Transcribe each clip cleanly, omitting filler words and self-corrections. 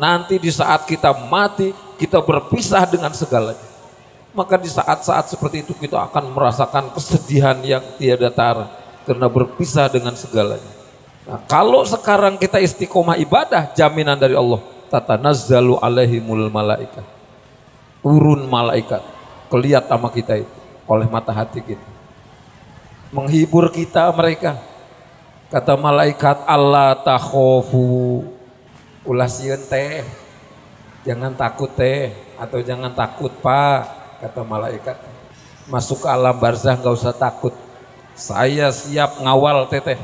Nanti di saat kita mati, kita berpisah dengan segalanya. Maka di saat-saat seperti itu kita akan merasakan kesedihan yang tiada tara karena berpisah dengan segalanya. Nah, kalau sekarang kita istiqomah ibadah, jaminan dari Allah, tatanazzalu alaihimul malaikat. Turun malaikat, kelihat sama kita itu oleh mata hati kita. Menghibur kita mereka. Kata malaikat, Allah takhofu, ulah sieun teh, jangan takut teh, atau jangan takut pak, kata malaikat. Masuk ke alam barzah nggak usah takut, saya siap ngawal teteh,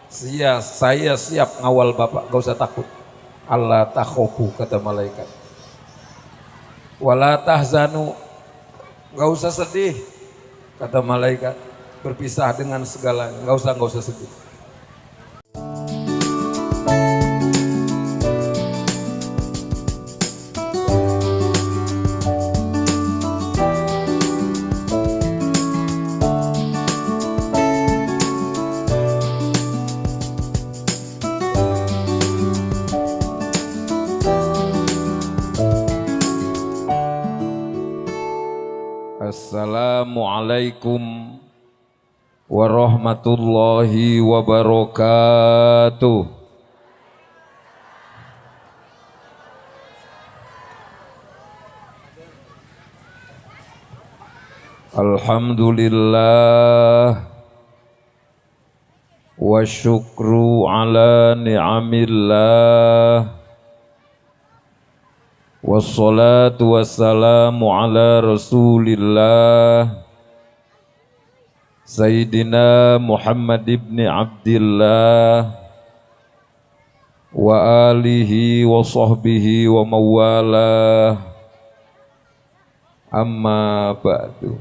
saya siap ngawal bapak, nggak usah takut. Allah takhofu, kata malaikat. Wala tahzanu, nggak usah sedih, kata malaikat. Berpisah dengan segalanya, nggak usah sedih. Assalamualaikum warahmatullahi wabarakatuh. Alhamdulillah wa syukru ala ni'amillah. Wassalatu wassalamu ala rasulillah Sayyidina Muhammad ibn Abdillah wa alihi wa sahbihi wa mawalah, amma ba'du.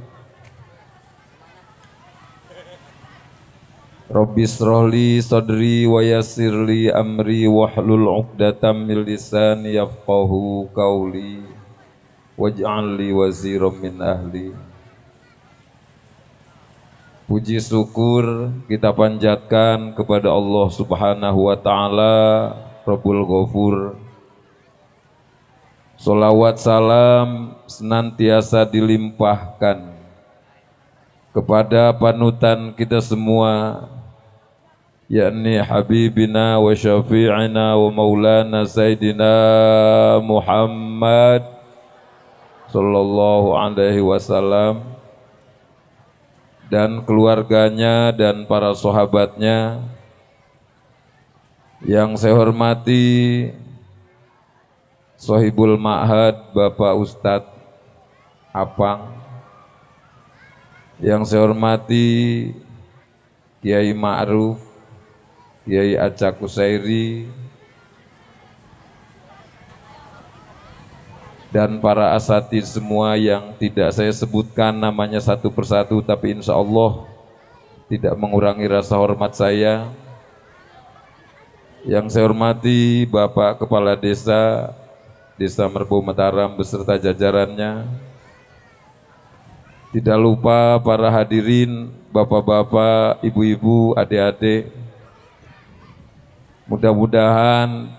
Rabbi shrahli sadri wa yassirli amri wahlul 'uqdatam min lisani yafqahu qawli waj'al li waziran min ahli. Puji syukur kita panjatkan kepada Allah Subhanahu wa taala Rabbul Ghafur. Sholawat salam senantiasa dilimpahkan kepada panutan kita semua, yakni Habibina wa Syafi'ina wa Maulana Sayyidina Muhammad Sallallahu Alaihi Wasallam, dan keluarganya dan para sahabatnya. Yang saya hormati Sohibul Ma'had Bapak Ustadz Apang, yang saya hormati Kiai Ma'ruf, Kiai Acak Kusairi, dan para asatidz semua yang tidak saya sebutkan namanya satu persatu, tapi insya Allah tidak mengurangi rasa hormat saya. Yang saya hormati Bapak Kepala Desa Merbu Mataram beserta jajarannya. Tidak lupa para hadirin, bapak-bapak, ibu-ibu, adik-adik. Mudah-mudahan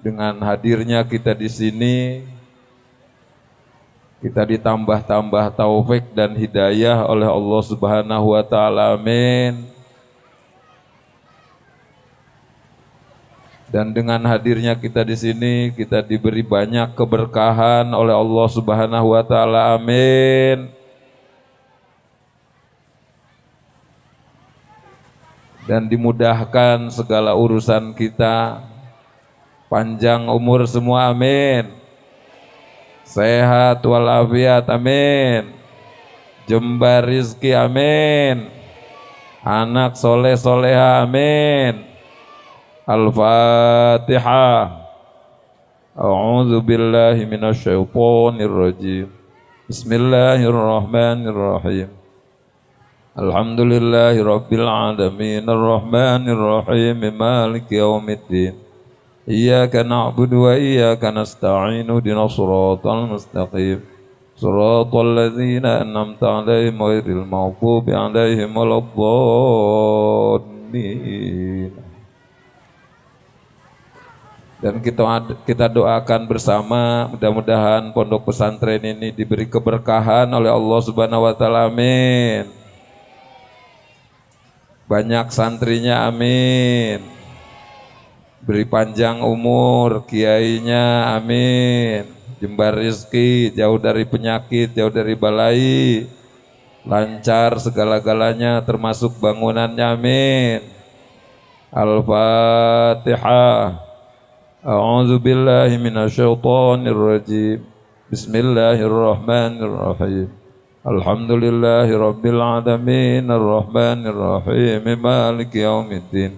dengan hadirnya kita di sini, kita ditambah-tambah taufik dan hidayah oleh Allah Subhanahu wa taala. Amin. Dan dengan hadirnya kita di sini, kita diberi banyak keberkahan oleh Allah Subhanahu wa taala. Amin. Dan dimudahkan segala urusan kita, panjang umur semua, amin. Sehat walafiat, amin. Jembar rizki, amin. Anak soleh soleha, amin. Al-Fatihah. A'udzu billahi minasyaitonir rajim. Bismillahirrahmanirrahim. Alhamdulillahi rabbil alamin, arrahmanir rahim, maliki yaumiddin. Iyyaka na'budu wa iyyaka nasta'in, ihdinas siratal mustaqim. Siratal ladzina an'amta 'alaihim ghairil maghdubi 'alaihim waladdallin. Dan kita doakan bersama, mudah-mudahan pondok pesantren ini diberi keberkahan oleh Allah Subhanahu wa taala. Amin. Banyak santrinya, amin. Beri panjang umur kiainya, amin. Jembar rezeki, jauh dari penyakit, jauh dari balai. Lancar segala-galanya termasuk bangunannya, amin. Al-Fatihah. A'udzu billahi minasyaitonir rajim. Bismillahirrahmanirrahim. Alhamdulillahi rabbil alamin arrahmanir rahim maliki yaumiddin.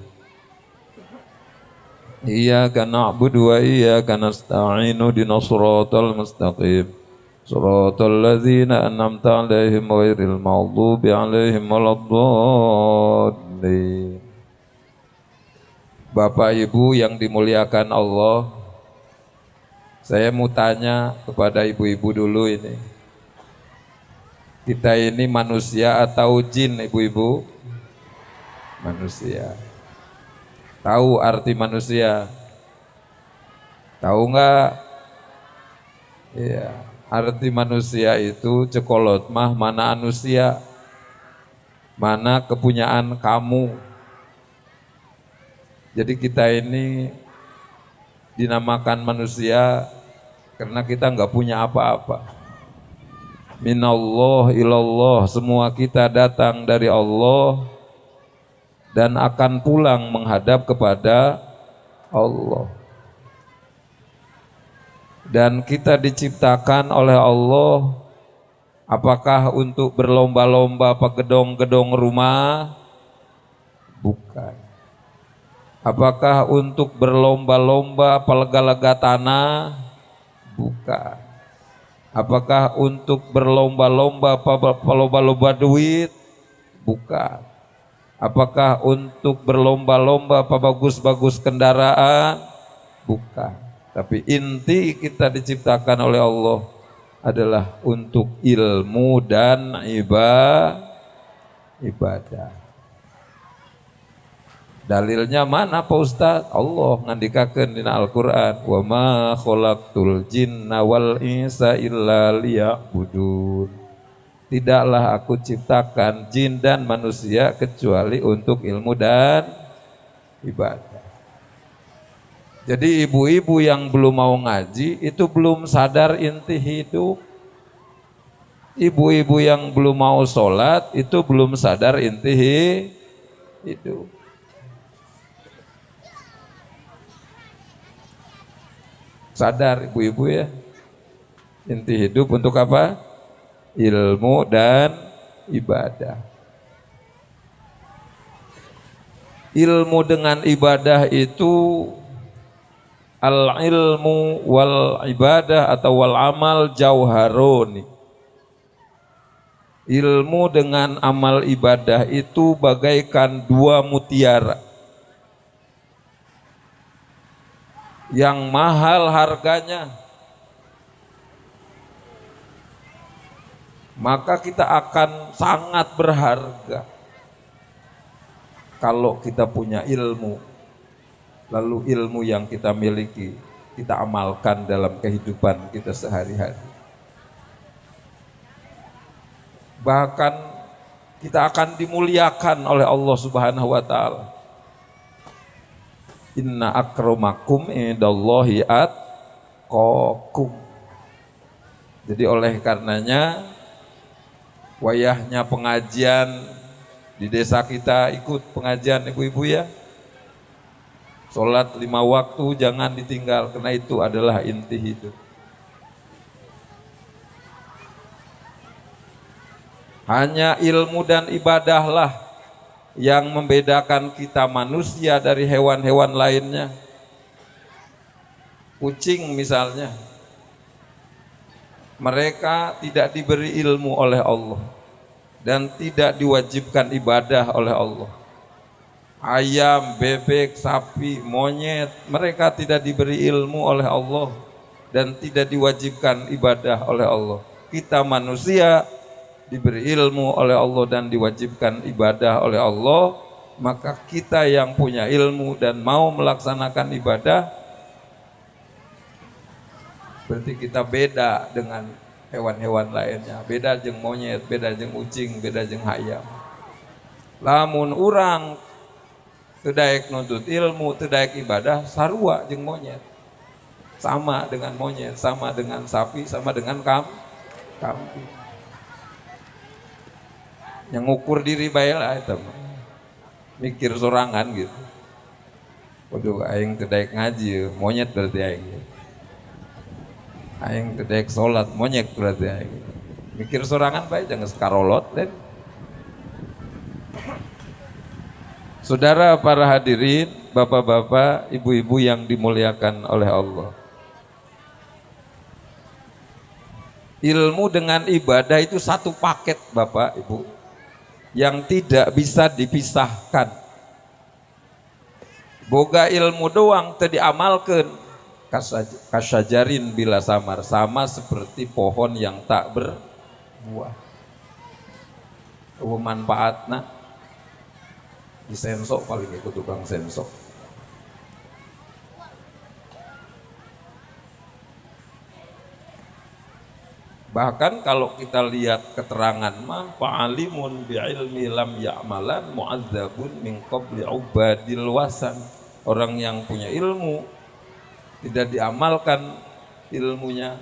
Iyyaka na'budu wa iyyaka nasta'in ihdinas siratal mustaqim. Shiratal ladzina an'amta 'alaihim ghairil maghdubi 'alaihim waladdallin. Bapak Ibu yang dimuliakan Allah, saya mau tanya kepada ibu-ibu dulu ini. Kita ini manusia atau jin, ibu-ibu? Manusia. Tahu arti manusia? Tahu nggak? Iya, arti manusia itu cekolot mah mana manusia, mana kepunyaan kamu. Jadi kita ini dinamakan manusia karena kita nggak punya apa-apa. Minallah ilallah, semua kita datang dari Allah dan akan pulang menghadap kepada Allah. Dan kita diciptakan oleh Allah, apakah untuk berlomba-lomba gedong-gedong rumah? Bukan. Apakah untuk berlomba-lomba lega-lega tanah? Bukan. Apakah untuk berlomba-lomba duit? Bukan. Apakah untuk berlomba-lomba bagus-bagus kendaraan? Bukan. Tapi inti kita diciptakan oleh Allah adalah untuk ilmu dan ibadah. Dalilnya mana Pak Ustaz? Allah ngandikakeun dina Al-Qur'an, "Wa ma khalaqtul jinna wal insa illa liya'budun." Tidaklah aku ciptakan jin dan manusia kecuali untuk ilmu dan ibadah. Jadi ibu-ibu yang belum mau ngaji itu belum sadar inti hidup. Ibu-ibu yang belum mau sholat itu belum sadar inti hidup. Sadar ibu-ibu ya, inti hidup untuk apa? Ilmu dan ibadah. Ilmu dengan ibadah itu al-ilmu wal ibadah atau wal amal jauharoni. Ilmu dengan amal ibadah itu bagaikan dua mutiara yang mahal harganya, maka kita akan sangat berharga kalau kita punya ilmu, lalu ilmu yang kita miliki kita amalkan dalam kehidupan kita sehari-hari. Bahkan kita akan dimuliakan oleh Allah Subhanahu wa taala. Inna akramakum indallahi atqakum. Jadi oleh karenanya wayahnya pengajian di desa kita, ikut pengajian ibu-ibu ya. Sholat 5 waktu jangan ditinggal, karena itu adalah inti hidup. Hanya ilmu dan ibadahlah yang membedakan kita manusia dari hewan-hewan lainnya. Kucing misalnya, mereka tidak diberi ilmu oleh Allah dan tidak diwajibkan ibadah oleh Allah. Ayam, bebek, sapi, monyet, mereka tidak diberi ilmu oleh Allah dan tidak diwajibkan ibadah oleh Allah. Kita manusia diberi ilmu oleh Allah dan diwajibkan ibadah oleh Allah, maka kita yang punya ilmu dan mau melaksanakan ibadah, Berarti kita beda dengan hewan-hewan lainnya. Beda jeung monyet, beda jeung ucing, beda jeung hayam. Lamun urang teu daek nuntut ilmu, teu daek ibadah, sarua jeung monyet. Sama dengan monyet, sama dengan sapi, sama dengan kambing. Yang ngukur diri bae lah eta mah. Mikir sorangan gitu. Waduh aing teu daek ngaji, monyet berarti aing. Aing teu daek salat, monyet berarti aing. Mikir sorangan bae jangan sekarolot den. Saudara para hadirin, bapak-bapak, ibu-ibu yang dimuliakan oleh Allah. Ilmu dengan ibadah itu satu paket Bapak Ibu, yang tidak bisa dipisahkan. Boga ilmu doang teu diamalkeun, kasyajarin bila samar, sama seperti pohon yang tak berbuah. Manfaatna disensok paling ikut tukang sensok. Bahkan kalau kita lihat keterangan mah fa'alimun bi'ilmi lam ya'malan mu'adzabun min qabli ubadil wasan. Orang yang punya ilmu tidak diamalkan ilmunya,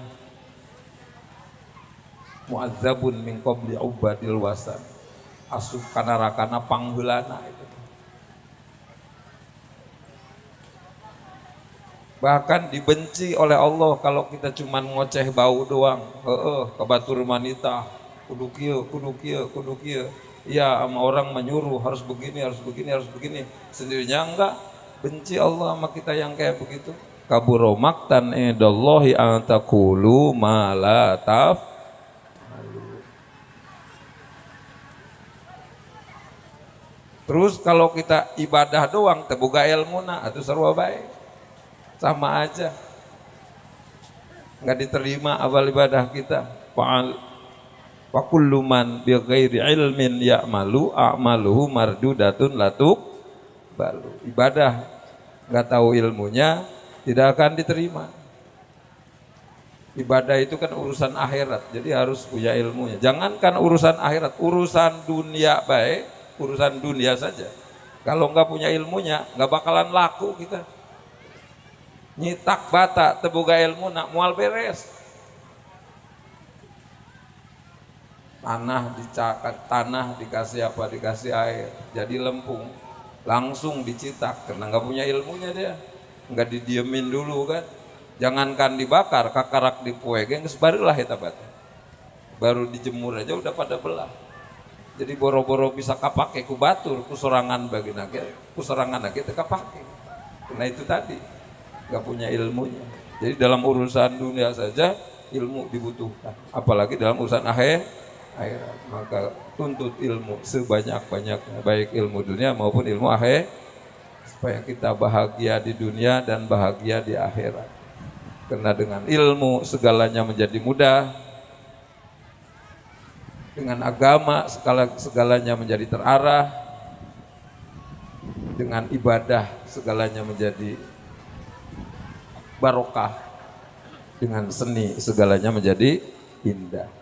mu'adzabun min qabli ubadil wasan, asup kana rakana pangheulana itu. Bahkan dibenci oleh Allah kalau kita cuman ngoceh bau doang. Kebatur wanita, kudu kieu, kudu kieu, kudu kieu. Ya, sama orang menyuruh harus begini, harus begini, harus begini. Sendirinya enggak. Benci Allah sama kita yang kayak begitu. Kaburo maktan indallahi an taqulu ma la taf'alun. Terus kalau kita ibadah doang teu boga ilmuna atuh sarua bae. Sama aja nggak diterima amal ibadah kita. Wa kullu man bi ghairi ilmin ya'malu a'maluhu mardudatun latuk balu. Ibadah nggak tahu ilmunya tidak akan diterima. Ibadah itu kan urusan akhirat, jadi harus punya ilmunya. Jangankan urusan akhirat, urusan dunia baik, urusan dunia saja. Kalau nggak punya ilmunya nggak bakalan laku kita. Nyitak bata teboga ilmu nak mual beres. Tanah dikasih apa, dikasih air jadi lempung, langsung dicitak karena nggak punya ilmunya dia, nggak didiemin dulu kan. Jangankan dibakar, kakarak dipoe geus barulah eta bata, baru dijemur aja udah pada belah. Jadi boro-boro bisa kapake ku batur, ku sorangan bagina ge, ku sorangan ge teu kapake. Karena itu tadi nggak punya ilmunya. Jadi dalam urusan dunia saja ilmu dibutuhkan, apalagi dalam urusan akhirat. Maka tuntut ilmu sebanyak-banyaknya, baik ilmu dunia maupun ilmu akhirat, supaya kita bahagia di dunia dan bahagia di akhirat. Karena dengan ilmu segalanya menjadi mudah, dengan agama segalanya menjadi terarah, dengan ibadah segalanya menjadi barokah, dengan seni segalanya menjadi indah.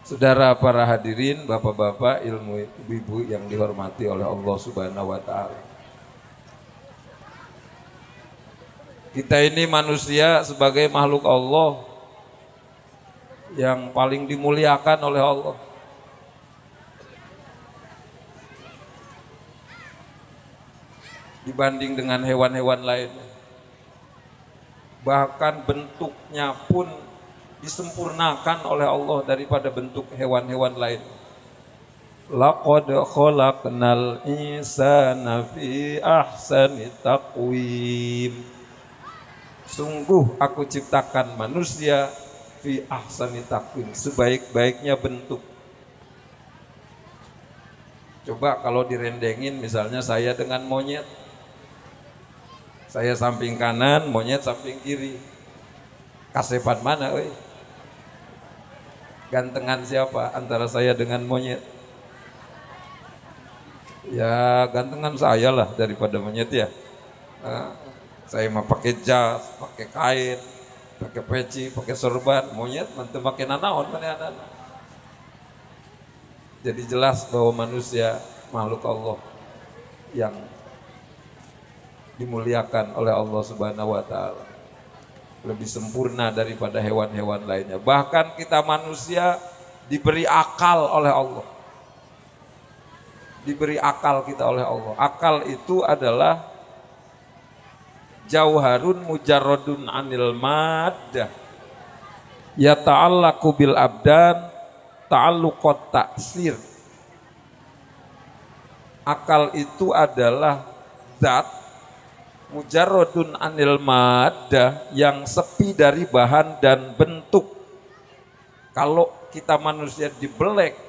Saudara para hadirin, bapak-bapak, ilmu ibu-ibu yang dihormati oleh Allah Subhanahu wa taala. Kita ini manusia sebagai makhluk Allah yang paling dimuliakan oleh Allah. Dibanding dengan hewan-hewan lain, bahkan bentuknya pun disempurnakan oleh Allah daripada bentuk hewan-hewan lain. Laqad khalaqnal insana fi ahsani taqwim. Sungguh aku ciptakan manusia fi ahsani taqwim, sebaik-baiknya bentuk. Coba kalau direndengin misalnya saya dengan monyet, saya samping kanan, monyet samping kiri. Kasepan mana euy? Gantengan siapa antara saya dengan monyet? Ya gantengan saya lah daripada monyet ya. Saya mah pakai jas, pakai kain, pakai peci, pakai sorban, monyet mantu pakai nanaon mana anak. Jadi jelas bahwa manusia makhluk Allah yang dimuliakan oleh Allah Subhanahu wa taala. Lebih sempurna daripada hewan-hewan lainnya. Bahkan kita manusia diberi akal oleh Allah. Diberi akal kita oleh Allah. Akal itu adalah jauharun mujarradun anil maddah. Ya ta'allaqu bil abdan ta'alluqat ta'sir. Akal itu adalah zat mujarradun anil maddah yang sepi dari bahan dan bentuk. Kalau kita manusia dibelek,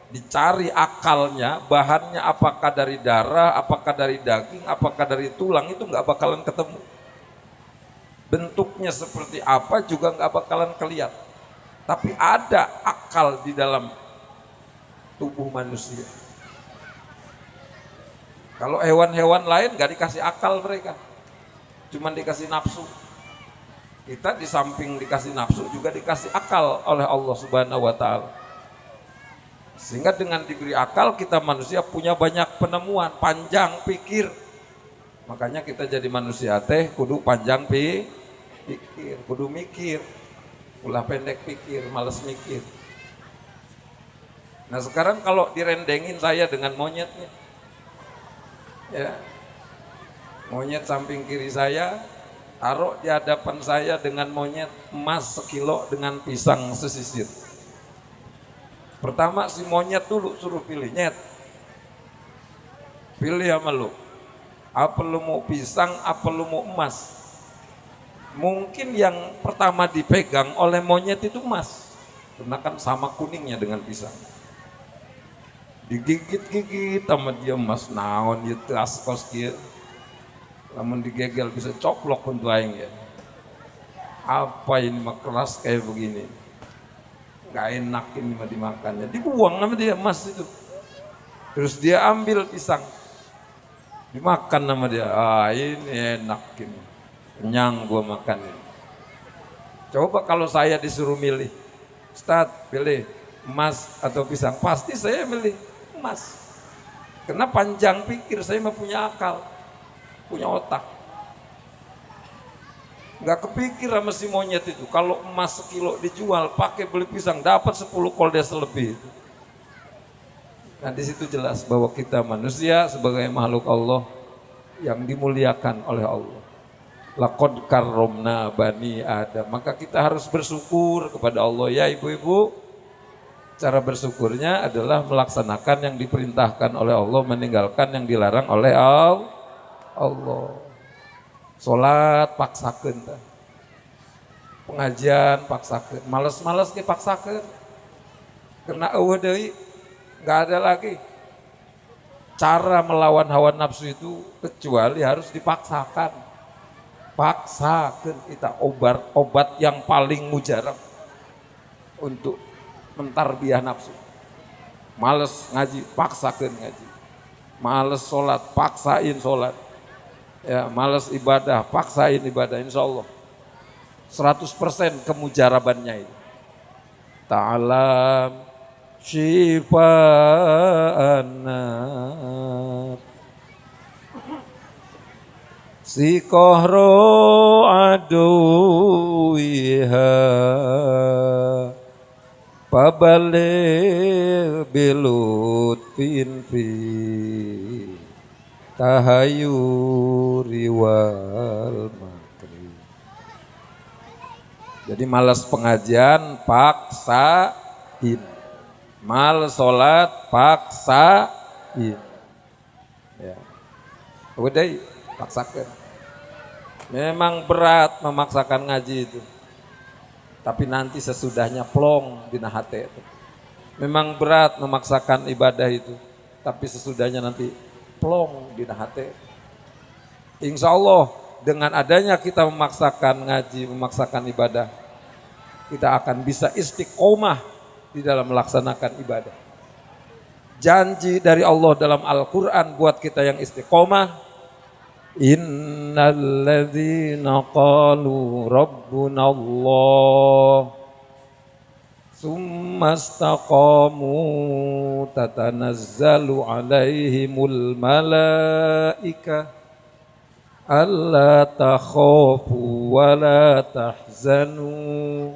dicari akalnya, bahannya apakah dari darah, apakah dari daging, apakah dari tulang, itu nggak bakalan ketemu. Bentuknya seperti apa juga nggak bakalan kelihatan. Tapi ada akal di dalam tubuh manusia. Kalau hewan-hewan lain nggak dikasih akal mereka, cuman dikasih nafsu. Kita di samping dikasih nafsu juga dikasih akal oleh Allah Subhanahu wa taala. Sehingga dengan diberi akal kita manusia punya banyak penemuan, panjang pikir. Makanya kita jadi manusia teh kudu panjang pikir, kudu mikir. Ulah pendek pikir, males mikir. Nah sekarang kalau direndengin saya dengan monyetnya, ya, monyet samping kiri saya, taruh di hadapan saya dengan monyet emas sekilo dengan pisang sesisir. Pertama si monyet dulu suruh pilih, nyet. Pilih sama lu. Apa lu mau pisang, apa lu mau emas? Mungkin yang pertama dipegang oleh monyet itu emas. Karena kan sama kuningnya dengan pisang. Digigit-gigit sama dia emas naon itu askos kieu. Lamun digegel bisa coplok untuk aing ya. Apa ini mah keras kayak begini. Gak enak ini mah dimakannya. Dibuang sama dia emas itu. Terus dia ambil pisang. Dimakan sama dia. Ah ini enak ini. Kenyang gua makan ini. Coba kalau saya disuruh milih. Ustaz pilih emas atau pisang. Pasti saya milih emas. Karena panjang pikir, saya mah punya akal. Punya otak. Nggak kepikir sama si monyet itu. Kalau emas sekilo dijual, pakai beli pisang, dapat 10 koldes lebih. Nah di situ jelas bahwa kita manusia sebagai makhluk Allah yang dimuliakan oleh Allah. Laqad karramna bani Adam. Maka kita harus bersyukur kepada Allah ya ibu-ibu. Cara bersyukurnya adalah melaksanakan yang diperintahkan oleh Allah, meninggalkan yang dilarang oleh Allah. Salat paksakeun tah. Pengajian paksakeun, males-males ge paksakeun. Karena eueuh deui enggak ada lagi cara melawan hawa nafsu itu kecuali harus dipaksakan. Paksakeun kita obat yang paling mujarab untuk mentarbiah nafsu. Males ngaji, paksakeun ngaji. Males sholat, paksain sholat. Ya, males ibadah, paksain ibadah, insya Allah 100% kemujarabannya itu. Ta'alam syifa'anat si kohro aduiha pabalir bilut finfi tahayuri wal makri. Jadi malas pengajian paksain, malas sholat paksain, ya udah paksakan. Memang berat memaksakan ngaji itu, tapi nanti sesudahnya plong dina hate itu. Memang berat memaksakan ibadah itu, tapi sesudahnya nanti plong dina hate. Insya Allah dengan adanya kita memaksakan ngaji, memaksakan ibadah, kita akan bisa istiqomah di dalam melaksanakan ibadah. Janji dari Allah dalam Al-Quran buat kita yang istiqomah, Innal ladzina qalu rabbuna Allah summa istaqamu tatanazzalu alaihimul malaikah alla takhafu wa la tahzanu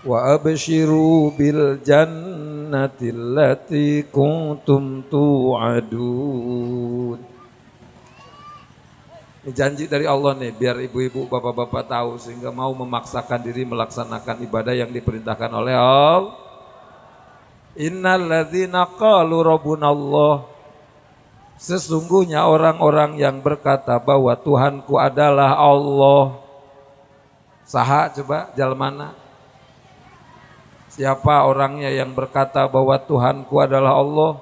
wa abshiru bil jannati allati kuntum tu'adun. Ini janji dari Allah nih, biar ibu-ibu, bapak-bapak tahu sehingga mau memaksakan diri melaksanakan ibadah yang diperintahkan oleh Allah. Innal ladzina qalu rabbunallah, sesungguhnya orang-orang yang berkata bahwa Tuhanku adalah Allah. Saha coba jalmana? Siapa orangnya yang berkata bahwa Tuhanku adalah Allah?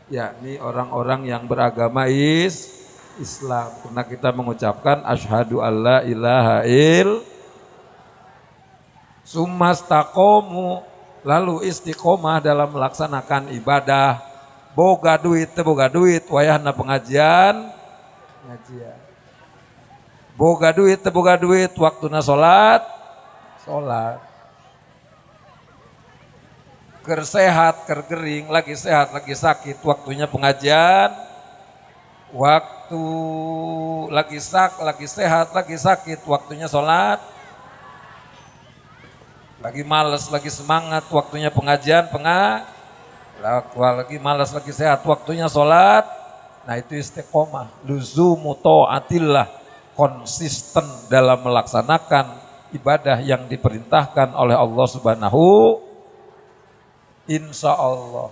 Yakni orang-orang yang beragama Islam. Karena kita mengucapkan asyhadu alla ilaha sumastaqomu, lalu istiqomah dalam melaksanakan ibadah. Boga duit, wayahna pengajian. Boga duit, waktuna sholat. Ker sehat, ker gering, lagi sehat, lagi sakit, waktunya pengajian. Waktu lagi sehat, lagi sakit, waktunya sholat. Lagi malas, lagi semangat, waktunya pengajian, lagi malas, lagi sehat, waktunya sholat. Nah itu istiqomah, luzumu ta'atillah, konsisten dalam melaksanakan ibadah yang diperintahkan oleh Allah Subhanahu. Insya Allah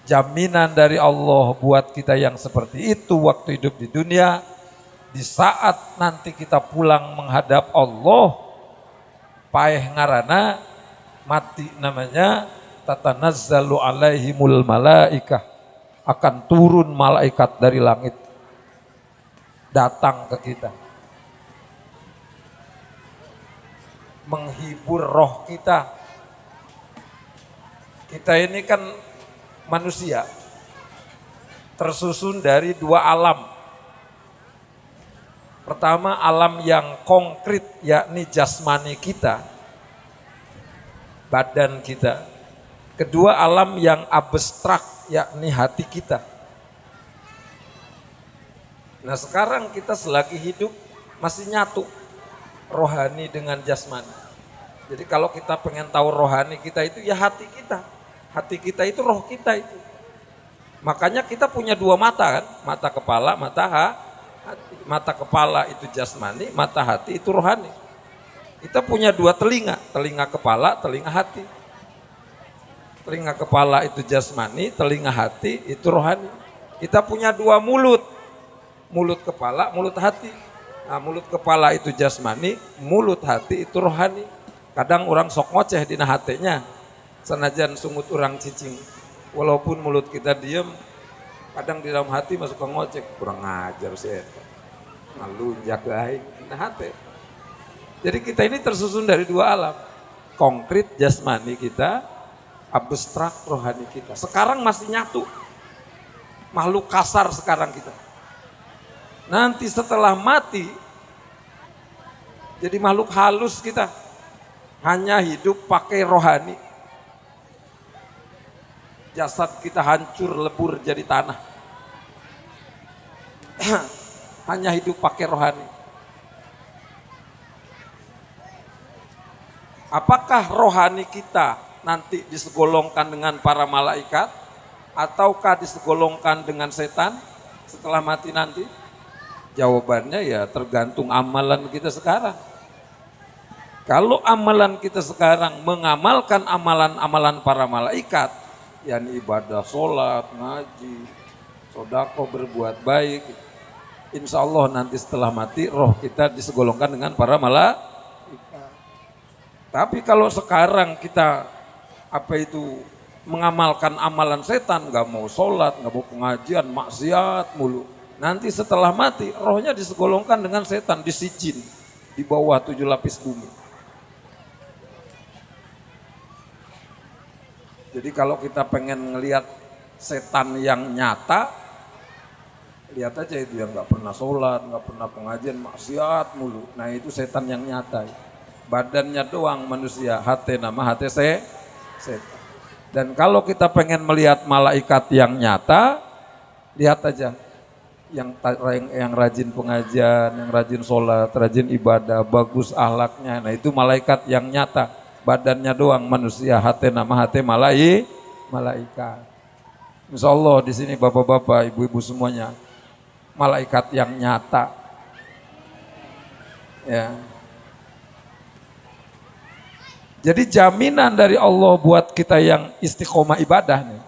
jaminan dari Allah buat kita yang seperti itu waktu hidup di dunia. Di saat nanti kita pulang menghadap Allah, paeh ngarana, mati namanya, tatanazzalu alaihimul malaikah, akan turun malaikat dari langit datang ke kita menghibur roh kita. Kita ini kan manusia tersusun dari dua alam. Pertama alam yang konkret, yakni jasmani kita, badan kita. Kedua alam yang abstrak, yakni hati kita. Nah sekarang kita selagi hidup masih nyatu rohani dengan jasmani. Jadi kalau kita pengen tahu rohani kita itu ya hati kita. Hati kita itu roh kita itu. Makanya kita punya dua mata kan, mata kepala, hati. Mata kepala itu jasmani, mata hati itu rohani. Kita punya dua telinga, telinga kepala, telinga hati. Telinga kepala itu jasmani, telinga hati itu rohani. Kita punya dua mulut, mulut kepala, mulut hati. Nah, mulut kepala itu jasmani, mulut hati itu rohani. Kadang orang sok ngoceh dina hatenya, senajan sungut orang cicing. Walaupun mulut kita diem, kadang di dalam hati masuk ke ngoceh, kurang ngajar sih. Ngalunjak aing dina hati. Jadi kita ini tersusun dari dua alam, konkret jasmani kita, abstrak rohani kita. Sekarang masih nyatu, makhluk kasar sekarang kita. Nanti setelah mati, jadi makhluk halus kita, hanya hidup pakai rohani. Jasad kita hancur lebur jadi tanah. Hanya hidup pakai rohani. Apakah rohani kita nanti disegolongkan dengan para malaikat ataukah disegolongkan dengan setan setelah mati nanti? Jawabannya ya tergantung amalan kita sekarang. Kalau amalan kita sekarang mengamalkan amalan-amalan para malaikat, yakni ibadah, sholat, ngaji, sodako, berbuat baik, insya Allah nanti setelah mati roh kita disegolongkan dengan para malaikat. Tapi kalau sekarang kita mengamalkan amalan setan, nggak mau sholat, nggak mau pengajian, maksiat mulu. Nanti setelah mati rohnya disegolongkan dengan setan, disijin di bawah 7 lapis bumi. Jadi kalau kita pengen ngelihat setan yang nyata, Lihat aja itu yang nggak pernah sholat, nggak pernah pengajian, maksiat mulu. Nah itu setan yang nyata. Badannya doang manusia, hati nama hati setan. Dan kalau kita pengen melihat malaikat yang nyata, lihat aja yang rajin pengajian, yang rajin sholat, rajin ibadah, bagus ahlaknya. Nah itu malaikat yang nyata. Badannya doang manusia, hati nama hati malaikat. Insya Allah di sini bapak-bapak, ibu-ibu semuanya malaikat yang nyata. Ya. Jadi jaminan dari Allah buat kita yang istiqomah ibadah nih.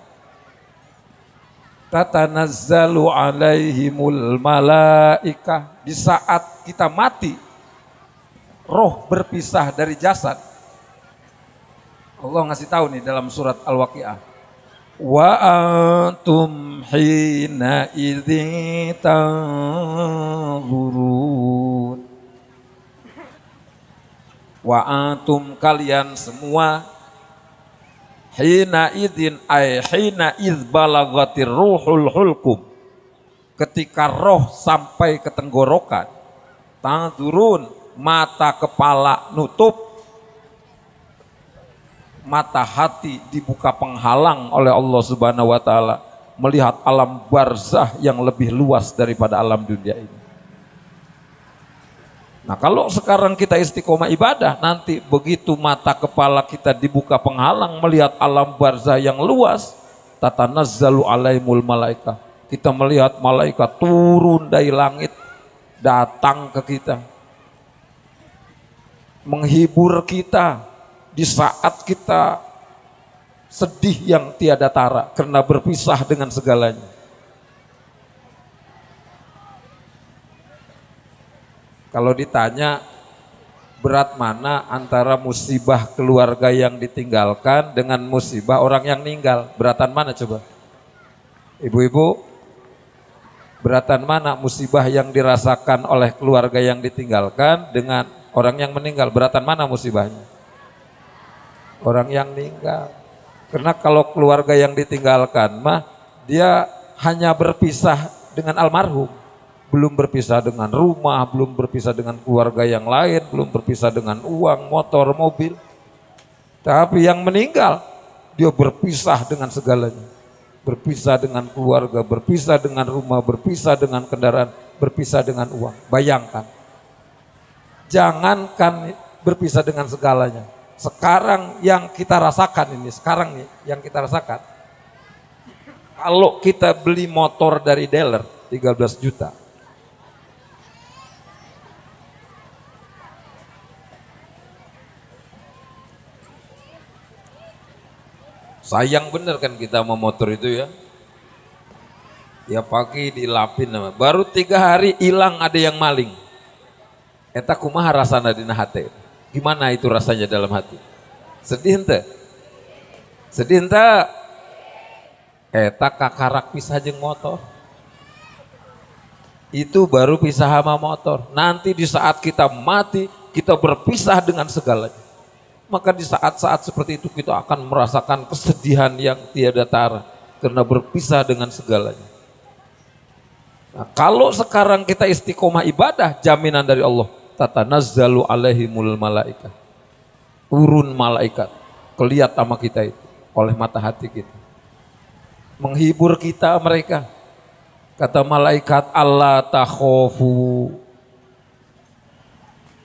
Tatanazzalu alaihimul malaikah. Di saat kita mati, roh berpisah dari jasad. Allah ngasih tahu nih dalam surat Al-Waqiah. Wa antum hina idzi tanzurun. Wa antum kalian semua hina idzin ay hina idz balagatir ruhul hulkum. Ketika roh sampai ke tenggorokan, tanzurun, mata kepala nutup, mata hati dibuka penghalang oleh Allah Subhanahu wa taala melihat alam barzah yang lebih luas daripada alam dunia ini. Nah, kalau sekarang kita istiqomah ibadah, nanti begitu mata kepala kita dibuka penghalang melihat alam barzah yang luas, tatanazzalu alaimul malaikah. Kita melihat malaikat turun dari langit datang ke kita. Menghibur kita di saat kita sedih yang tiada tara karena berpisah dengan segalanya. Kalau ditanya berat mana antara musibah keluarga yang ditinggalkan dengan musibah orang yang meninggal, beratan mana coba? Ibu-ibu, beratan mana musibah yang dirasakan oleh keluarga yang ditinggalkan dengan orang yang meninggal? Beratan mana musibahnya? Orang yang meninggal. Karena kalau keluarga yang ditinggalkan mah dia hanya berpisah dengan almarhum. Belum berpisah dengan rumah, belum berpisah dengan keluarga yang lain, belum berpisah dengan uang, motor, mobil. Tapi yang meninggal, dia berpisah dengan segalanya. Berpisah dengan keluarga, berpisah dengan rumah, berpisah dengan kendaraan, berpisah dengan uang. Bayangkan, jangankan berpisah dengan segalanya. Sekarang yang kita rasakan ini, sekarang nih yang kita rasakan. Kalau kita beli motor dari dealer 13 juta, sayang bener kan kita mau motor itu ya. Ya pagi dilapin nama. Baru 3 hari hilang ada yang maling. Eta kumaha rasana dina hati. Gimana itu rasanya dalam hati? Sedih ente? Sedih ente? Eta kakarak pisah jeung motor. Itu baru pisah sama motor. Nanti di saat kita mati, kita berpisah dengan segalanya. Maka di saat-saat seperti itu kita akan merasakan kesedihan yang tiada tara karena berpisah dengan segalanya. Nah, kalau sekarang kita istiqomah ibadah, jaminan dari Allah, tatanazzalu alaihimul malaikah. Turun malaikat, kelihat sama kita itu oleh mata hati kita. Menghibur kita mereka. Kata malaikat, Allah takhofu.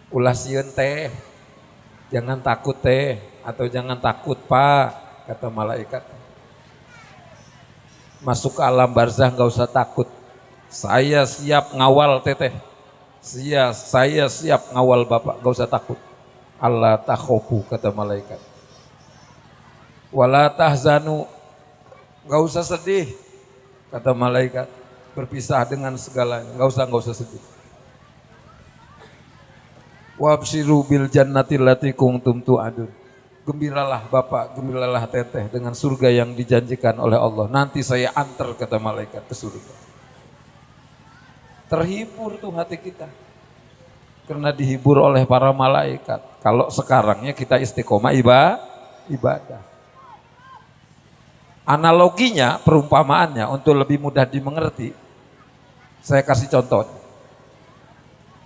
Ulah sieun teh. Jangan takut teh, atau jangan takut pak, kata malaikat. Masuk ke alam barzah nggak usah takut. Saya siap ngawal teteh. Saya siap ngawal bapak, nggak usah takut. Allah takhofu, kata malaikat. Wala tahzanu, nggak usah sedih, kata malaikat. Berpisah dengan segalanya, nggak usah sedih. Wabshiru bil jannati allati kuntum tu'adun. Gembiralah bapak, gembiralah teteh dengan surga yang dijanjikan oleh Allah. Nanti saya antar, kata malaikat, ke surga. Terhibur tuh hati kita. Karena dihibur oleh para malaikat. Kalau sekarangnya kita istiqomah ibadah. Analoginya, perumpamaannya untuk lebih mudah dimengerti. Saya kasih contoh.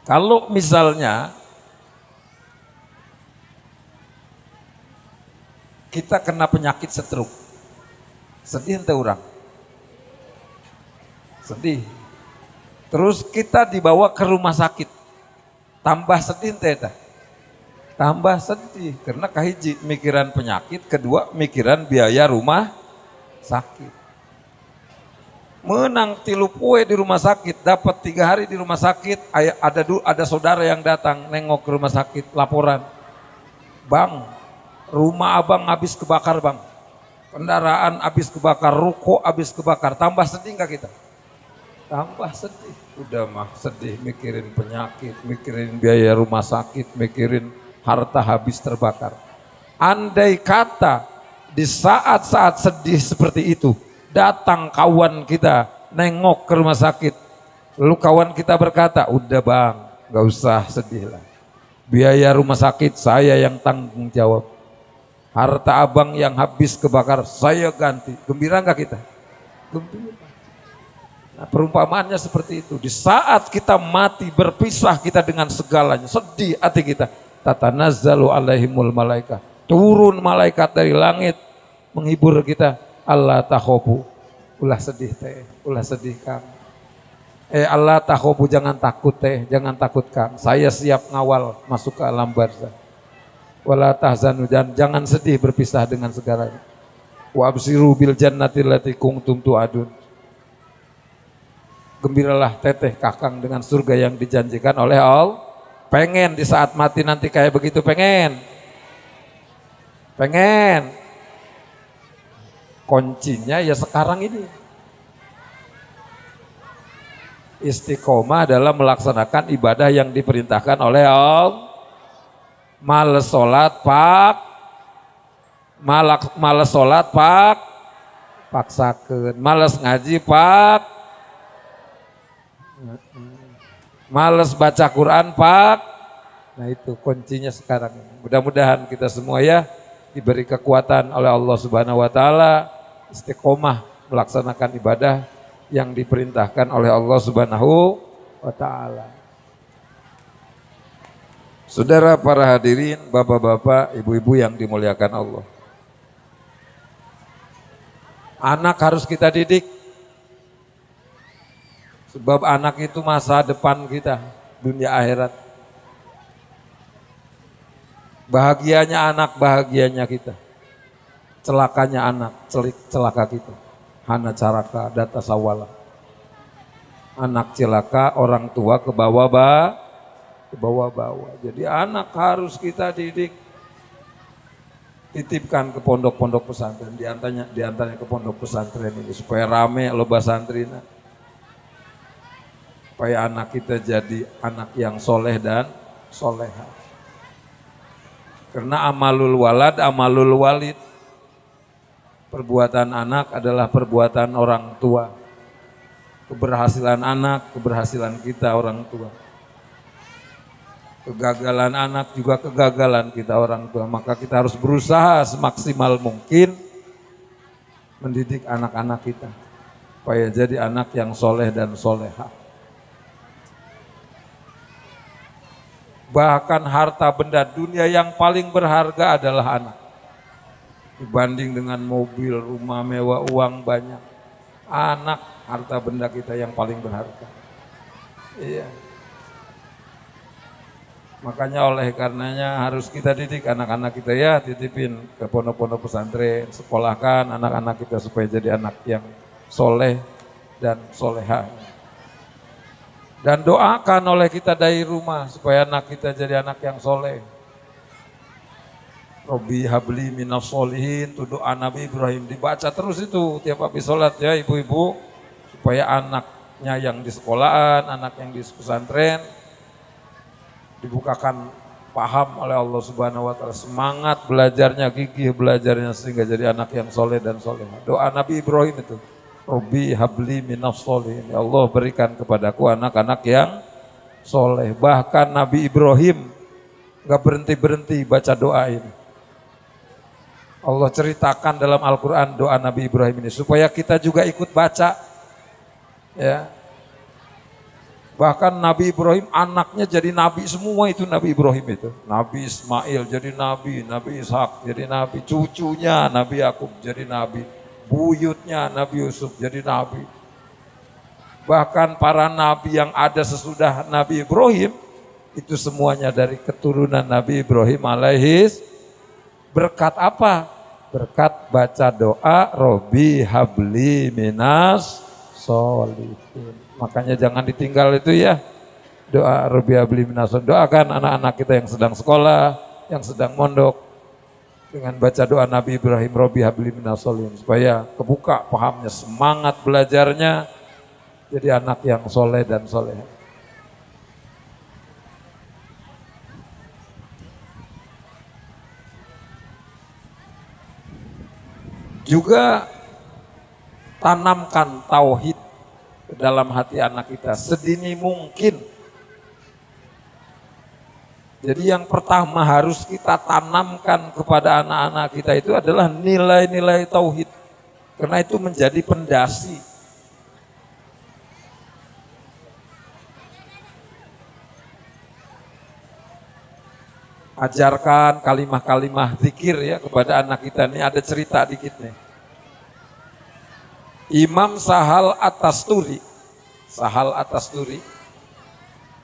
Kalau misalnya kita kena penyakit stroke, sedih ente orang, sedih. Terus kita dibawa ke rumah sakit, tambah sedih ente dah. Tambah sedih karena kahiji mikiran penyakit, kedua mikiran biaya rumah sakit. Menang 3 poe di rumah sakit, dapat 3 hari di rumah sakit, ada saudara yang datang nengok ke rumah sakit, laporan, bang, rumah abang habis kebakar bang, kendaraan habis kebakar, ruko habis kebakar, tambah sedih nggak kita? Tambah sedih, udah mah sedih mikirin penyakit, mikirin biaya rumah sakit, mikirin harta habis terbakar. Andai kata di saat-saat sedih seperti itu, datang kawan kita nengok ke rumah sakit, lalu kawan kita berkata, udah bang, gak usah sedih lah, biaya rumah sakit saya yang tanggung jawab, harta abang yang habis kebakar saya ganti. Gembira gak kita? Gembira. Nah, perumpamaannya seperti itu. Di saat kita mati berpisah kita dengan segalanya, sedih hati kita, tatanazzalu alaihimul malaikah, turun malaikat dari langit menghibur kita. Allah takhofu, ulah sedih teh, ulah sedih kang. Allah takhofu, jangan takut teh, jangan takut kang. Saya siap ngawal masuk ke alam barzah. Wala tahzanu, jangan sedih berpisah dengan segalanya. Wa absiru bil jannati allati kuntum tu'adun. Gembiralah teteh kakang dengan surga yang dijanjikan oleh Allah. Pengen di saat mati nanti kayak begitu, pengen. Pengen. Kuncinya ya sekarang ini. Istiqomah adalah melaksanakan ibadah yang diperintahkan oleh Allah. Males sholat pak, males sholat pak, paksakeun. Males ngaji pak, males baca Quran pak. Nah itu kuncinya sekarang. Mudah-mudahan kita semua ya diberi kekuatan oleh Allah Subhanahu wa taala, istiqomah melaksanakan ibadah yang diperintahkan oleh Allah Subhanahu wa taala. Saudara para hadirin, bapak-bapak, ibu-ibu yang dimuliakan Allah. Anak harus kita didik. Sebab anak itu masa depan kita, dunia akhirat. Bahagianya anak, bahagianya kita. Celakanya anak, celaka kita. Hana caraka data sawala. Anak celaka, orang tua ke bawah-bawah. Jadi anak harus kita didik. Titipkan ke pondok-pondok pesantren, diantaranya ke pondok pesantren ini supaya rame loba santrina. Supaya anak kita jadi anak yang soleh dan soleha. Karena amalul walad, amalul walid. Perbuatan anak adalah perbuatan orang tua. Keberhasilan anak, keberhasilan kita orang tua. Kegagalan anak juga kegagalan kita orang tua. Maka kita harus berusaha semaksimal mungkin mendidik anak-anak kita. Supaya jadi anak yang soleh dan soleha. Bahkan harta benda dunia yang paling berharga adalah anak. Dibanding dengan mobil, rumah mewah, uang banyak. Anak, harta benda kita yang paling berharga. Iya. Makanya oleh karenanya harus kita didik anak-anak kita ya, titipin ke pondok-pondok pesantren, sekolahkan anak-anak kita supaya jadi anak yang soleh dan soleha. Dan doakan oleh kita dari rumah supaya anak kita jadi anak yang soleh. Robbi habli minas solihin, itu doa Nabi Ibrahim. Dibaca terus itu tiap habis sholat ya ibu-ibu. Supaya anaknya yang di sekolahan, anak yang di pesantren dibukakan paham oleh Allah Subhanahu wa taala, semangat belajarnya, gigih belajarnya sehingga jadi anak yang soleh dan soleh. Doa Nabi Ibrahim itu, Robbi habli minas solihin, ya Allah berikan kepadaku anak-anak yang soleh. Bahkan Nabi Ibrahim gak berhenti-berhenti baca doa ini. Allah ceritakan dalam Al-Quran doa Nabi Ibrahim ini supaya kita juga ikut baca, ya. Bahkan Nabi Ibrahim anaknya jadi nabi semua itu Nabi Ibrahim itu. Nabi Ismail jadi nabi, Nabi Ishak jadi nabi, cucunya Nabi Yakub jadi nabi, buyutnya Nabi Yusuf jadi nabi. Bahkan para nabi yang ada sesudah Nabi Ibrahim itu semuanya dari keturunan Nabi Ibrahim alaihis. Berkat apa? Berkat baca doa Robi habli minas solihin. Makanya jangan ditinggal itu ya. Doa Robi habli minas solihin. Doakan anak-anak kita yang sedang sekolah, yang sedang mondok. Dengan baca doa Nabi Ibrahim Robi habli minas solihin. Supaya kebuka pahamnya, semangat belajarnya. Jadi anak yang soleh dan soleh. Juga tanamkan tauhid dalam hati anak kita sedini mungkin. Jadi yang pertama harus kita tanamkan kepada anak-anak kita itu adalah nilai-nilai tauhid. Karena itu menjadi pondasi. Ajarkan kalimah-kalimah zikir ya kepada anak kita. Ini ada cerita dikit nih. Imam Sahal At-Tasturi,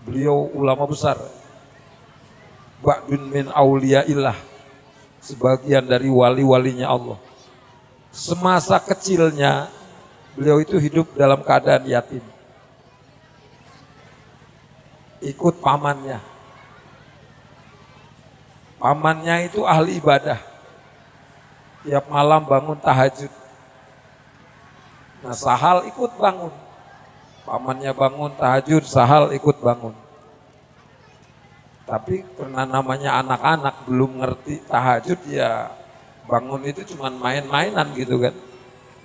beliau ulama besar. Ba'dun min auliyaillah, sebagian dari wali-walinya Allah. Semasa kecilnya beliau itu hidup dalam keadaan yatim. Ikut pamannya. Pamannya itu ahli ibadah. Tiap malam bangun tahajud. Nah Sahal ikut bangun. Pamannya bangun tahajud, Sahal ikut bangun. Tapi karena namanya anak-anak belum ngerti tahajud ya bangun itu cuma main-mainan gitu kan.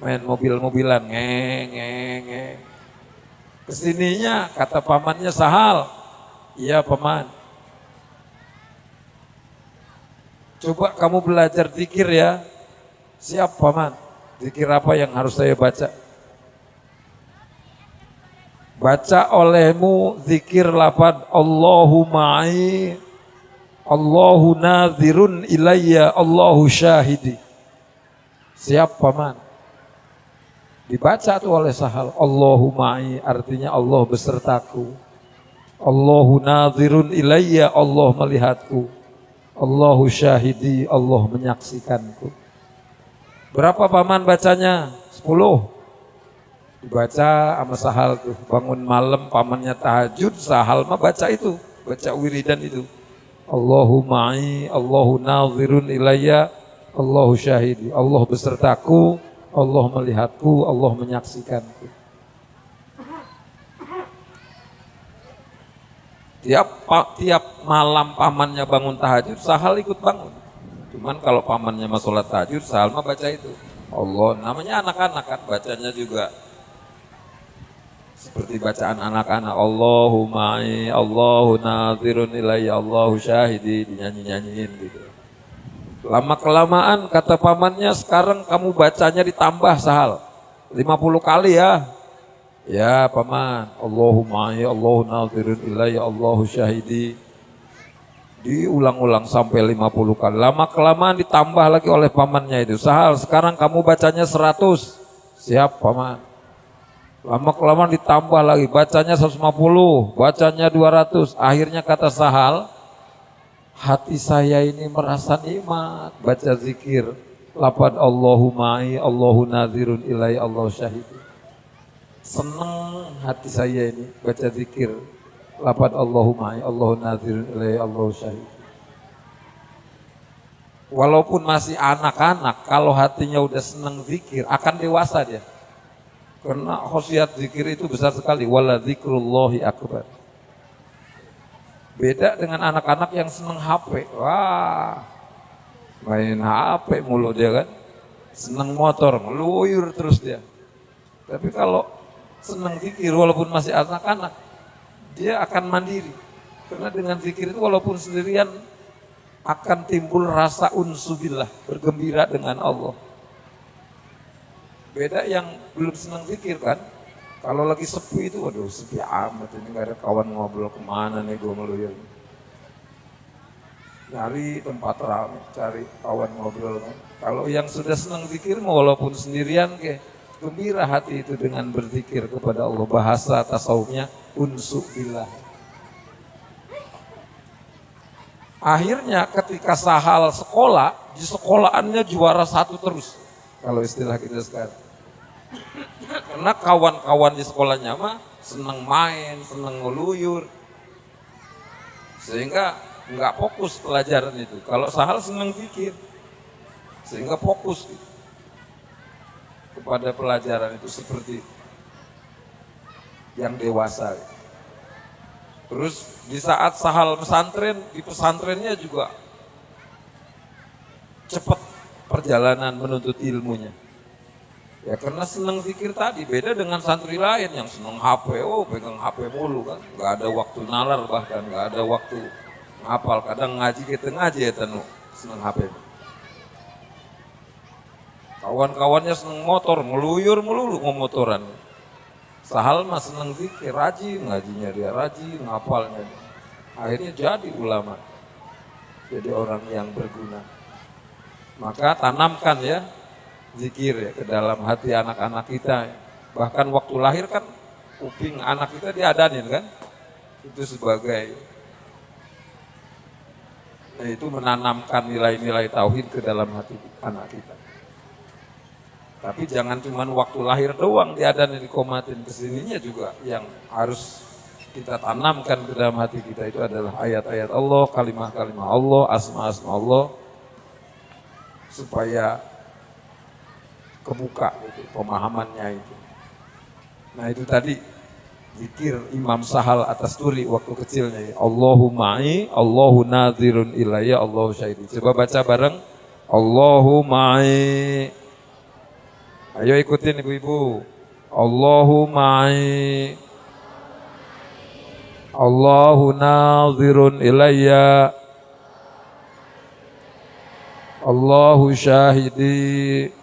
Main mobil-mobilan, ngeng. Kesininya kata pamannya Sahal, iya paman. Coba kamu belajar zikir ya. Siap paman. Zikir apa yang harus saya baca? Baca olehmu zikir lapan Allahu ma'i, Allahu nadhirun ilayya, Allahu syahidi. Siap paman. Dibaca tuh oleh Sahal. Allahu ma'i artinya Allah besertaku. Allahu nadhirun ilayya, Allah melihatku. Allahu syahidi, Allah menyaksikanku. Berapa paman bacanya? 10. Dibaca sama Sahal tuh. Bangun malam pamannya tahajud, Sahal mah baca itu. Baca wiridan itu. Allahu ma'i, Allahu nazirun ilayya, Allahu syahidi. Allah besertaku, Allah melihatku, Allah menyaksikanku. Tiap malam pamannya bangun tahajud, Sahal ikut bangun. Cuman kalau pamannya mau sholat tahajud, Sahal mah baca itu. Allah, namanya anak-anak kan, bacanya juga seperti bacaan anak-anak. Allahu ma'i, Allahu nazirun ilayya, Allahu syahidi, dinyanyi-nyanyiin gitu. Lama-kelamaan kata pamannya, sekarang kamu bacanya ditambah Sahal. 50 kali ya. Ya paman, Allahu ma'i, Allahu nazirun ilayya, Allahu syahidi. Diulang-ulang sampai 50 kali. Lama-kelamaan ditambah lagi oleh pamannya itu. Sahal, sekarang kamu bacanya 100. Siap paman. Lama-kelamaan ditambah lagi, bacanya 150, bacanya 200. Akhirnya kata Sahal, hati saya ini merasa nikmat baca zikir. Lapan Allahu ma'i, Allahu nazirun ilayya, Allahu syahidi. Senang hati saya ini baca zikir. Lapan Allahu ma'i, Allahu nazirun ilayya, Allahu syahid. Walaupun masih anak-anak, kalau hatinya udah senang zikir, akan dewasa dia. Karena khosiat zikir itu besar sekali. Wala zikrullahi akbar. Beda dengan anak-anak yang senang HP. Wah, main HP mulu dia kan. Senang motor, ngeluyur terus dia. Tapi kalau senang zikir walaupun masih anak-anak, dia akan mandiri. Karena dengan zikir itu walaupun sendirian akan timbul rasa unsubillah, bergembira dengan Allah. Beda yang belum senang zikir kan, Kalau lagi sepi itu, waduh sepi amat, ini gak ada kawan ngobrol, kemana nih gue ngeluyur. Nyari tempat ramai, cari kawan ngobrol. Kalau yang sudah senang zikir, walaupun sendirian, gembira hati itu dengan berzikir kepada Allah. Bahasa tasawufnya unsu billah. Akhirnya ketika Sahal sekolah, di sekolahannya juara 1 terus. Kalau istilah kita sekarang. Karena kawan-kawan di sekolahnya mah senang main, senang ngeluyur. Sehingga nggak fokus pelajaran itu. Kalau Sahal senang zikir, sehingga fokus gitu kepada pelajaran itu seperti yang dewasa. Terus di saat Sahal pesantren, di pesantrennya juga cepat perjalanan menuntut ilmunya. Ya karena senang zikir tadi, beda dengan santri lain yang senang HP, pegang HP mulu kan, nggak ada waktu nalar, bahkan nggak ada waktu hafal. Kadang ngaji kita ngaji ya tanu senang HP. Kawan-kawannya senang motor, ngeluyur melulu ngomotoran. Sahal mah senang zikir, rajin ngajinya dia, rajin ngapalnya. Akhirnya jadi ulama, jadi orang yang berguna. Maka tanamkan ya zikir ya ke dalam hati anak-anak kita. Bahkan waktu lahir kan kuping anak kita diadanin kan, itu sebagai itu menanamkan nilai-nilai tauhid ke dalam hati anak kita. Tapi jangan cuma waktu lahir doang diadanin, dikomatin, kesininya juga yang harus kita tanamkan ke dalam hati kita itu adalah ayat-ayat Allah, kalimah-kalimah Allah, asma-asma Allah, supaya kebuka gitu, pemahamannya itu. Nah itu tadi zikir Imam Sahal At-Tasturi waktu kecilnya. Allahu ma'i, Allahu nadhirun ilayya, Allahu syahidi. Coba baca bareng. Allahu ma'i. Ayo ikutin ibu-ibu. Allahu ma'i, Allahu nadhirun ilayya, Allahu syahidi.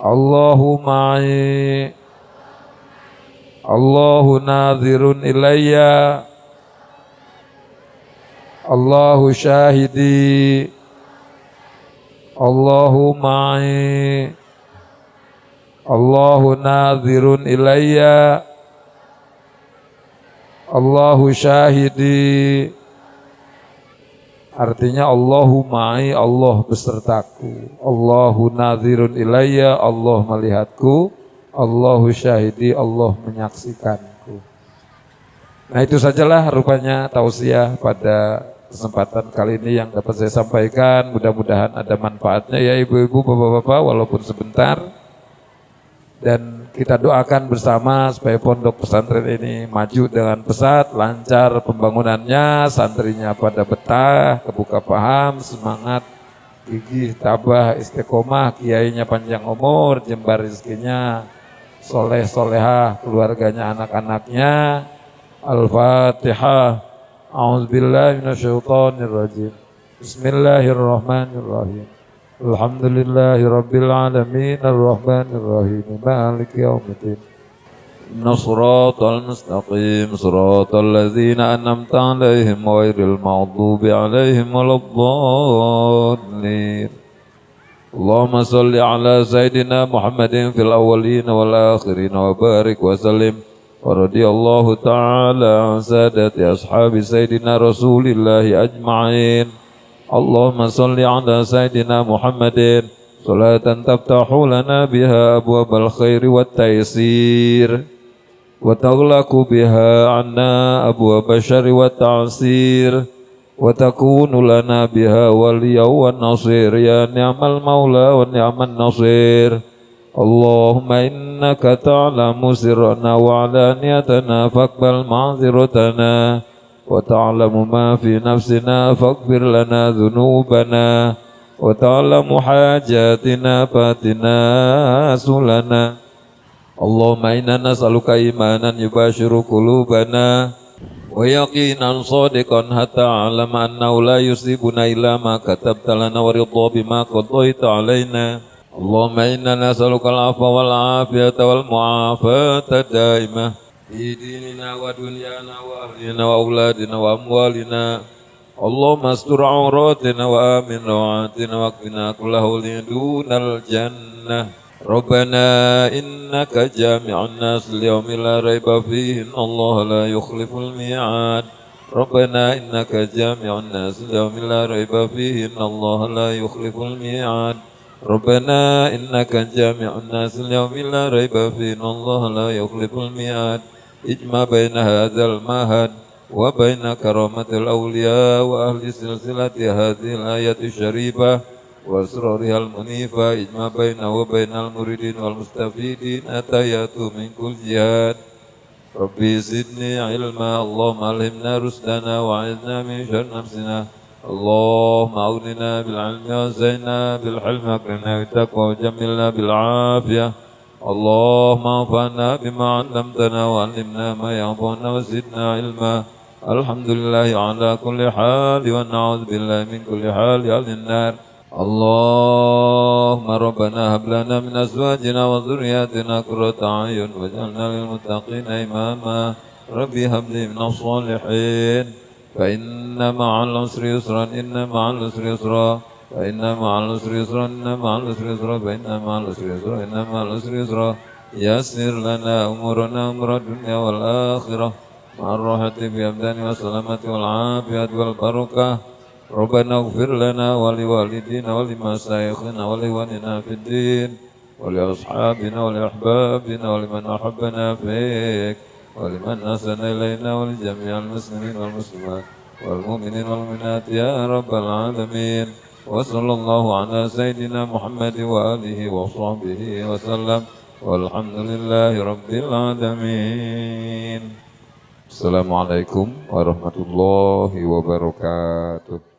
Allahu ma'i, Allahu nadhirun ilayya, Allahu syahidi. Allahu ma'i, Allahu nadhirun ilayya, Allahu syahidi. Artinya Allahu ma'i, Allah besertaku. Allahu nadhirun ilayya, Allah melihatku. Allahu syahidi, Allah menyaksikanku. Nah itu sajalah rupanya tausiah pada kesempatan kali ini yang dapat saya sampaikan. Mudah-mudahan ada manfaatnya ya ibu-ibu, bapak-bapak, walaupun sebentar. Dan kita doakan bersama supaya pondok pesantren ini maju dengan pesat, lancar pembangunannya, santrinya pada betah, kebuka paham, semangat, gigih, tabah, istiqomah, kiainya panjang umur, jembar rezekinya, soleh solehah, keluarganya, anak-anaknya. Al-Fatihah. A'udzubillahi minasyaitonirrajim. Bismillahirrahmanirrahim. Alhamdulillahi rabbil alamin, arrahmanir rahim, maliki yaumiddin. Nusratal mustaqim, siratal ladzina an'amta 'alaihim ghairil maghdubi 'alaihim waladdallin. Allahumma shalli 'ala sayidina Muhammadin fil awwalin wal akhirin wa barik wa sallim. Wa radiyallahu ta'ala an sadati ashabi sayidina Rasulillahi ajma'in. Allahumma salli ala Sayyidina Muhammadin salatan taftahu lana biha abwabal khairi wat taysir wa taghlaqu biha anna abwabal syarri wat ta'sir wa takunu lana biha waliya wan nasir ya ni'mal maula wa ni'man nasir. Allahumma innaka ta'lamu sirrana wa alaniyatana faqbal ma'ziratana wa ta'lamu ma fi nafsina faghfir lana dhunubana wa ta'lamu hajatina fatina sulana. Allahumma inna nas'aluka imanan yubashiru qulubana wa yaqinan shadiqan hatta a'lama annahu la yusibuna illa ma katabta lana wa ridha bima qadaita alaina. اللهم إنا نسألك العفو والعافية والمعافاة الدائمة في ديننا ودنيانا وأهلنا وأولادنا وأموالنا. اللهم استر عوراتنا وآمن روعاتنا واكفنا كل هول دون الجنة. ربنا إنك جامع الناس ليوم لا ريب فيه إن الله لا يخلف الميعاد. ربنا إنك جامع الناس ليوم لا ريب فيه إن الله لا يخلف الميعاد. ربنا إنك جامع الناس ليوم لا ريب فيه إن الله لا يخلف الميعاد. اجمع بين هذا المهد وبين كرامة الأولياء وأهل سلسلة هذه الآية الشريفة وأسرارها المنيفة. اجمع بينه وبين المريدين والمستفيدين أتيات من كل جهاد. ربي زدني علما. اللهم ألهمنا رشدنا وعذنا من شر نفسنا. اللهم أغننا بالعلم وزينا بالحلم أكرمنا بالتقوى وجملنا بالعافية. اللهم انفعنا بما علمتنا وعلمنا ما ينفعنا وزدنا علما. الحمد لله على كل حال ونعوذ بالله من كل حال أهل النار. اللهم ربنا هب لنا من أزواجنا وذرياتنا قرة أعين واجعلنا للمتقين إماما. ربي هب لي من الصالحين. فإن مع العسر يسرا إن مع العسر يسرا فإن مع العسر يسرا إن مع العسر يسرا فإن مع العسر يسرا إن مع العسر يسرا. يسر لنا أمورنا أمور الدنيا والآخرة مع الراحة في أبدان والسلامة والعافية والبركة. ربنا اغفر لنا ولوالدينا ولمشايخنا ولإخواننا في الدين ولأصحابنا ولأحبابنا ولمن أحبنا فيك ولمن أحسن إلينا ولجميع المسلمين والمسلمات والمؤمنين والمؤمنات يا رب العالمين. وصلى الله على سيدنا محمد وآله وصحبه وسلم والحمد لله رب العالمين. السلام عليكم warahmatullahi wabarakatuh.